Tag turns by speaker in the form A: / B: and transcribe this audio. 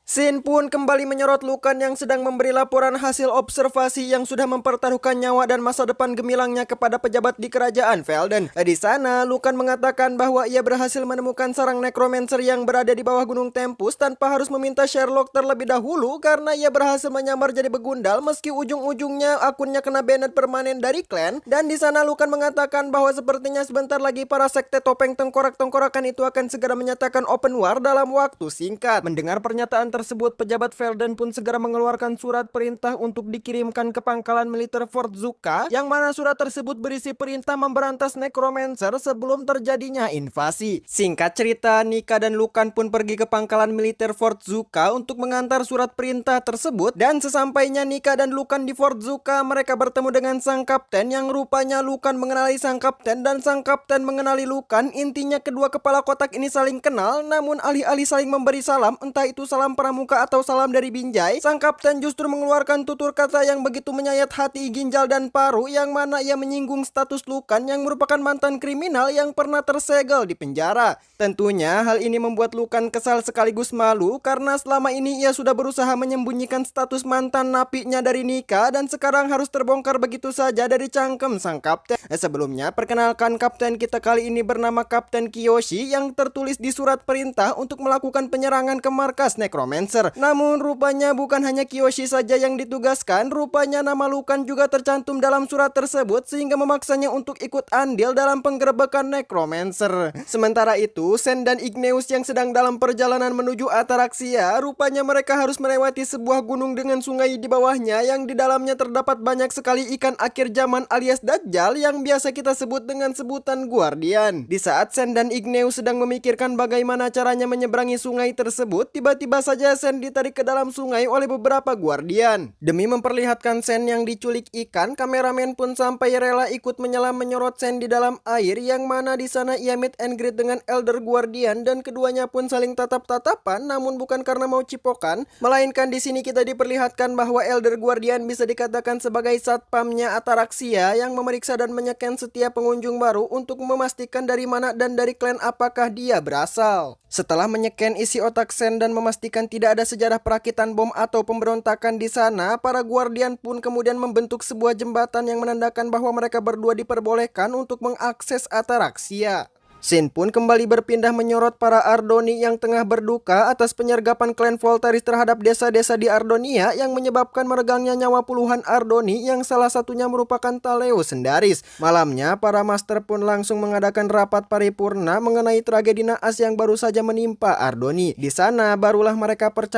A: Shin pun kembali menyorot Lukan yang sedang memberi laporan hasil observasi yang sudah mempertaruhkan nyawa dan masa depan gemilangnya kepada pejabat di kerajaan Velden. Di sana, Lukan mengatakan bahwa ia berhasil menemukan sarang necromancer yang berada di bawah Gunung Tempus tanpa harus meminta Sherlock terlebih dahulu karena ia berhasil menyamar jadi begundal meski ujung-ujungnya akunnya kena banned permanen dari klan. Dan di sana Lukan mengatakan bahwa sepertinya sebentar lagi para sekte topeng tengkorak-tengkorakan itu akan segera menyatakan open war dalam waktu singkat. Mendengar pernyataan tersebut, pejabat Velden pun segera mengeluarkan surat perintah untuk dikirimkan ke pangkalan militer Fort Zuka, yang mana surat tersebut berisi perintah memberantas necromancer sebelum terjadinya invasi. Singkat cerita, Nika dan Lukan pun pergi ke pangkalan militer Fort Zuka untuk mengantar surat perintah tersebut, dan sesampainya Nika dan Lukan di Fort Zuka, mereka bertemu dengan sang kapten yang rupanya Lukan mengenali sang kapten dan sang kapten mengenali Lukan. Intinya kedua kepala kotak ini saling kenal, namun alih-alih saling memberi salam, entah itu salam pramuka atau salam dari Binjai, sang kapten justru mengeluarkan tutur kata yang begitu menyayat hati, ginjal dan paru, yang mana ia menyinggung status Lukan yang merupakan mantan kriminal yang pernah tersegel di penjara. Tentunya hal ini membuat Lukan kesal sekaligus malu karena selama ini ia sudah berusaha menyembunyikan status mantan napinya dari Nika dan sekarang harus terbongkar begitu saja dari cangkem sang kapten. Sebelumnya, perkenalkan kapten kita kali ini bernama Kapten Kiyoshi yang tertulis di surat perintah untuk melakukan penyerangan ke markas necromancer. Namun rupanya bukan hanya Kiyoshi saja yang ditugaskan, rupanya nama Lukan juga tercantum dalam surat tersebut sehingga memaksanya untuk ikut andil dalam penggerebekan necromancer. Sementara itu, Sen dan Igneus yang sedang dalam perjalanan menuju Ataraxia, rupanya mereka harus melewati sebuah gunung dengan sungai di bawahnya yang di dalamnya terdapat banyak sekali ikan akhir zaman alias Dajjal yang biasa kita sebut dengan sebutan Guardian. Di saat Sen dan Igneus sedang memikirkan bagaimana caranya menyeberangi sungai tersebut, tiba-tiba saja Sen ditarik ke dalam sungai oleh beberapa Guardian. Demi memperlihatkan Sen yang diculik ikan, kameramen pun sampai rela ikut menyelam menyorot Sen di dalam air, yang mana di sana ia meet and greet dengan Elder Guardian dan keduanya pun saling tatap-tatapan, namun bukan karena mau cipokan, melainkan di sini kita diperlihatkan bahwa Elder Guardian bisa dikatakan sebagai satpamnya Ataraxia yang memeriksa dan menyeken setiap pengunjung baru untuk memastikan dari mana dan dari klan apakah dia berasal. Setelah menyeken isi otak Sen dan memastikan tidak ada sejarah perakitan bom atau pemberontakan di sana, para Guardian pun kemudian membentuk sebuah jembatan yang menandakan bahwa mereka berdua diperbolehkan untuk mengakses Ataraxia. Shin pun kembali berpindah menyorot para Ardoni yang tengah berduka atas penyergapan klan Voltaris terhadap desa-desa di Ardonia yang menyebabkan meregangnya nyawa puluhan Ardoni yang salah satunya merupakan Taleo Sendaris. Malamnya, para master pun langsung mengadakan rapat paripurna mengenai tragedi naas yang baru saja menimpa Ardoni. Di sana barulah mereka percaya